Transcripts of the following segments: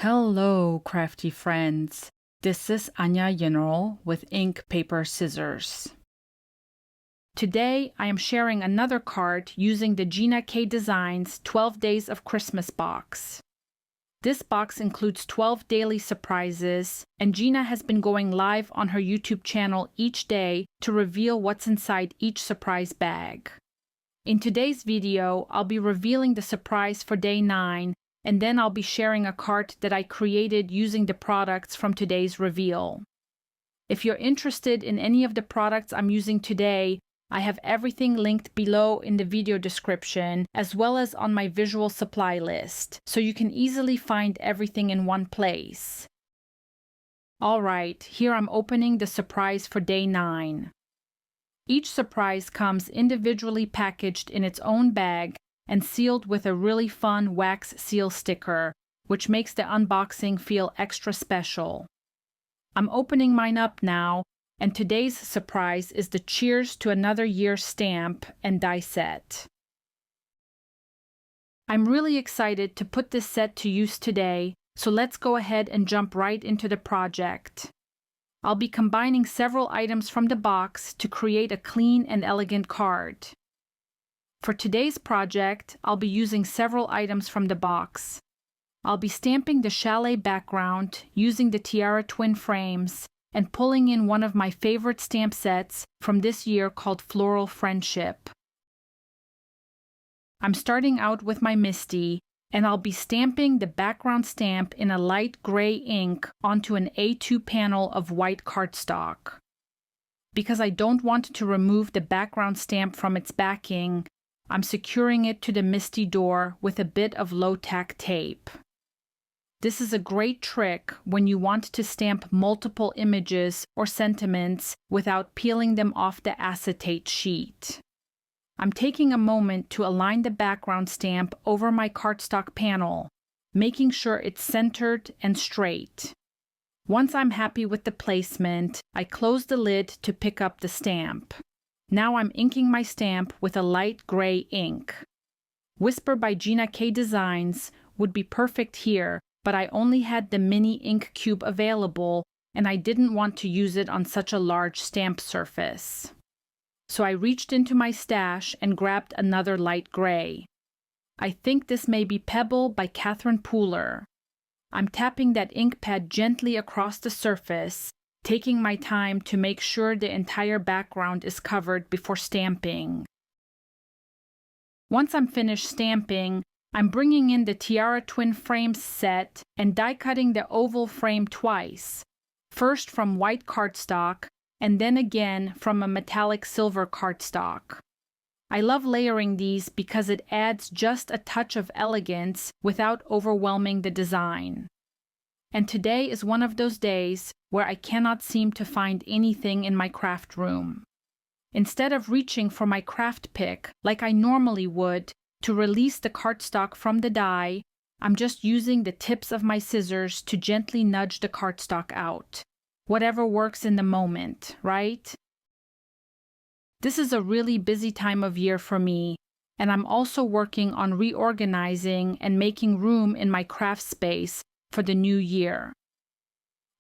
Hello, crafty friends. This is Anya General with Ink, Paper, Scissors. Today, I am sharing another card using the Gina K Designs 12 Days of Christmas box. This box includes 12 daily surprises, and Gina has been going live on her YouTube channel each day to reveal what's inside each surprise bag. In today's video, I'll be revealing the surprise for day 9, and then I'll be sharing a card that I created using the products from today's reveal. If you're interested in any of the products I'm using today, I have everything linked below in the video description, as well as on my visual supply list, so you can easily find everything in one place. Alright, here I'm opening the surprise for day 9. Each surprise comes individually packaged in its own bag and sealed with a really fun wax seal sticker, which makes the unboxing feel extra special. I'm opening mine up now, and today's surprise is the Cheers to Another Year stamp and die set. I'm really excited to put this set to use today, so let's go ahead and jump right into the project. I'll be combining several items from the box to create a clean and elegant card. For today's project, I'll be using several items from the box. I'll be stamping the chalet background using the Tiara twin frames and pulling in one of my favorite stamp sets from this year called Floral Friendship. I'm starting out with my Misty, and I'll be stamping the background stamp in a light gray ink onto an A2 panel of white cardstock. Because I don't want to remove the background stamp from its backing, I'm securing it to the Misty door with a bit of low-tack tape. This is a great trick when you want to stamp multiple images or sentiments without peeling them off the acetate sheet. I'm taking a moment to align the background stamp over my cardstock panel, making sure it's centered and straight. Once I'm happy with the placement, I close the lid to pick up the stamp. Now I'm inking my stamp with a light gray ink. Whisper by Gina K Designs would be perfect here, but I only had the mini ink cube available, and I didn't want to use it on such a large stamp surface. So I reached into my stash and grabbed another light gray. I think this may be Pebble by Catherine Pooler. I'm tapping that ink pad gently across the surface, taking my time to make sure the entire background is covered before stamping. Once I'm finished stamping, I'm bringing in the Tiara twin frames set and die cutting the oval frame twice, first from white cardstock and then again from a metallic silver cardstock. I love layering these because it adds just a touch of elegance without overwhelming the design. And today is one of those days where I cannot seem to find anything in my craft room. Instead of reaching for my craft pick like I normally would to release the cardstock from the die, I'm just using the tips of my scissors to gently nudge the cardstock out. Whatever works in the moment, right? This is a really busy time of year for me, and I'm also working on reorganizing and making room in my craft space for the new year.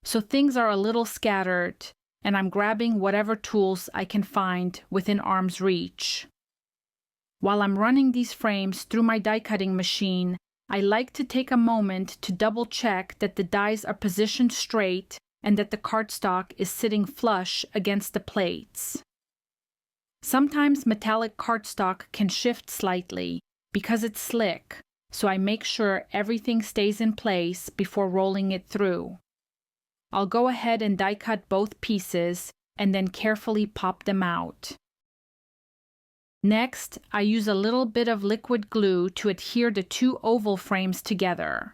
So things are a little scattered, and I'm grabbing whatever tools I can find within arm's reach. While I'm running these frames through my die cutting machine, I like to take a moment to double check that the dies are positioned straight and that the cardstock is sitting flush against the plates. Sometimes metallic cardstock can shift slightly because it's slick, so I make sure everything stays in place before rolling it through. I'll go ahead and die cut both pieces and then carefully pop them out. Next, I use a little bit of liquid glue to adhere the two oval frames together.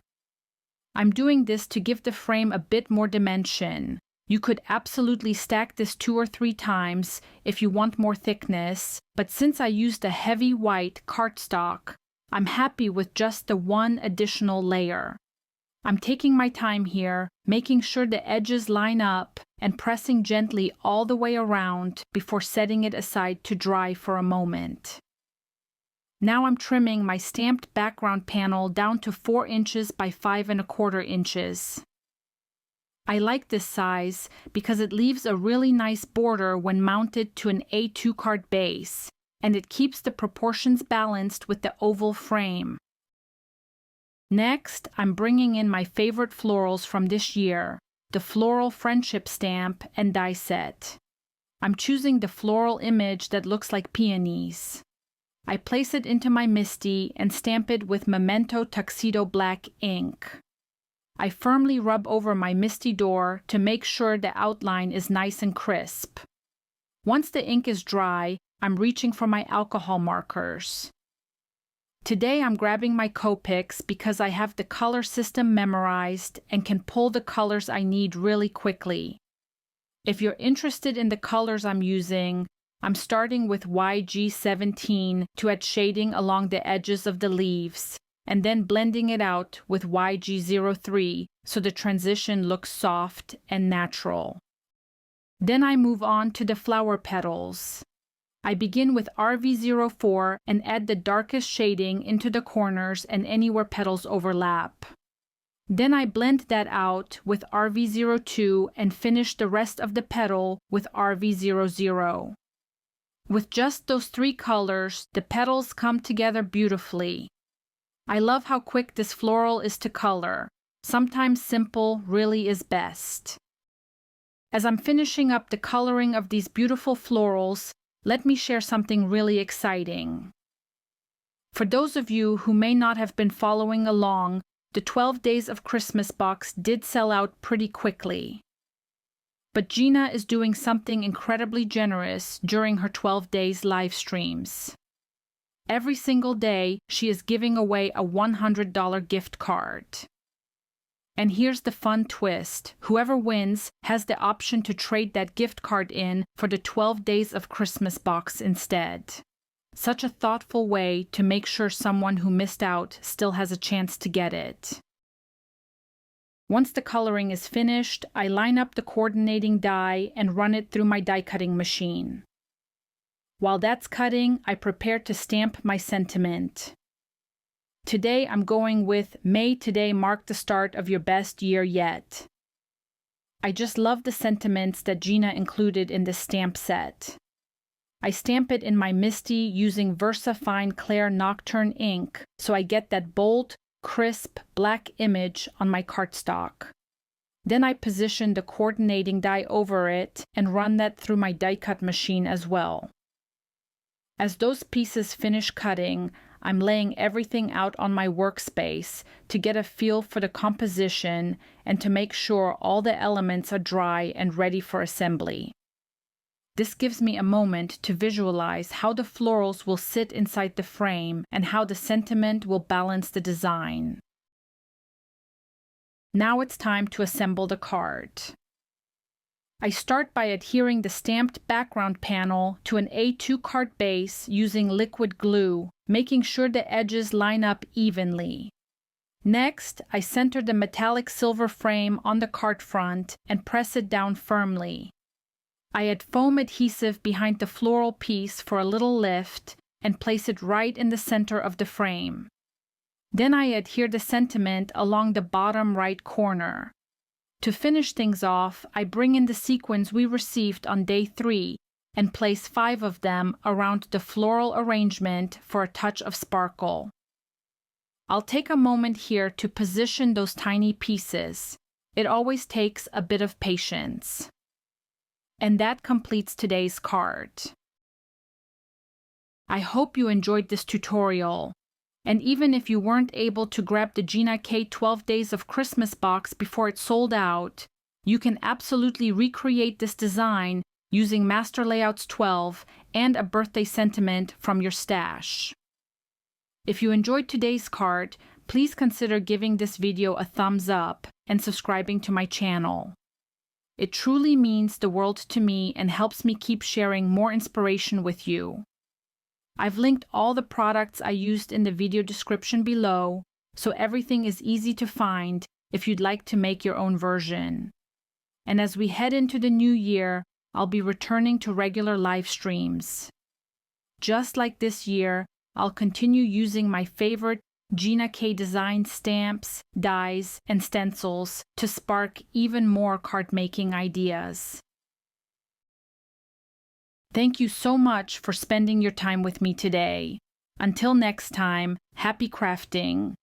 I'm doing this to give the frame a bit more dimension. You could absolutely stack this 2 or 3 times if you want more thickness, but since I used a heavy white cardstock, I'm happy with just the one additional layer. I'm taking my time here, making sure the edges line up and pressing gently all the way around before setting it aside to dry for a moment. Now I'm trimming my stamped background panel down to 4 inches by 5¼ inches. I like this size because it leaves a really nice border when mounted to an A2 card base, and it keeps the proportions balanced with the oval frame. Next, I'm bringing in my favorite florals from this year, the Floral Friendship Stamp and die set. I'm choosing the floral image that looks like peonies. I place it into my MISTI and stamp it with Memento Tuxedo Black ink. I firmly rub over my MISTI door to make sure the outline is nice and crisp. Once the ink is dry, I'm reaching for my alcohol markers. Today I'm grabbing my Copics because I have the color system memorized and can pull the colors I need really quickly. If you're interested in the colors I'm using, I'm starting with YG17 to add shading along the edges of the leaves, and then blending it out with YG03 so the transition looks soft and natural. Then I move on to the flower petals. I begin with RV04 and add the darkest shading into the corners and anywhere petals overlap. Then I blend that out with RV02 and finish the rest of the petal with RV00. With just those 3 colors, the petals come together beautifully. I love how quick this floral is to color. Sometimes simple really is best. As I'm finishing up the coloring of these beautiful florals, let me share something really exciting. For those of you who may not have been following along, the 12 Days of Christmas box did sell out pretty quickly. But Gina is doing something incredibly generous during her 12 days live streams. Every single day, she is giving away a $100 gift card. And here's the fun twist. Whoever wins has the option to trade that gift card in for the 12 Days of Christmas box instead. Such a thoughtful way to make sure someone who missed out still has a chance to get it. Once the coloring is finished, I line up the coordinating die and run it through my die cutting machine. While that's cutting, I prepare to stamp my sentiment. Today I'm going with "May today mark the start of your best year yet." I just love the sentiments that Gina included in this stamp set. I stamp it in my MISTI using VersaFine Clair Nocturne ink, so I get that bold, crisp, black image on my cardstock. Then I position the coordinating die over it and run that through my die cut machine as well. As those pieces finish cutting, I'm laying everything out on my workspace to get a feel for the composition and to make sure all the elements are dry and ready for assembly. This gives me a moment to visualize how the florals will sit inside the frame and how the sentiment will balance the design. Now it's time to assemble the card. I start by adhering the stamped background panel to an A2 card base using liquid glue, making sure the edges line up evenly. Next, I center the metallic silver frame on the card front and press it down firmly. I add foam adhesive behind the floral piece for a little lift and place it right in the center of the frame. Then I adhere the sentiment along the bottom right corner. To finish things off, I bring in the sequins we received on day 3 and place 5 of them around the floral arrangement for a touch of sparkle. I'll take a moment here to position those tiny pieces. It always takes a bit of patience. And that completes today's card. I hope you enjoyed this tutorial. And even if you weren't able to grab the Gina K 12 Days of Christmas box before it sold out, you can absolutely recreate this design using Master Layouts 12 and a birthday sentiment from your stash. If you enjoyed today's card, please consider giving this video a thumbs up and subscribing to my channel. It truly means the world to me and helps me keep sharing more inspiration with you. I've linked all the products I used in the video description below, so everything is easy to find if you'd like to make your own version. And as we head into the new year, I'll be returning to regular live streams. Just like this year, I'll continue using my favorite Gina K design stamps, dies, and stencils to spark even more card-making ideas. Thank you so much for spending your time with me today. Until next time, happy crafting!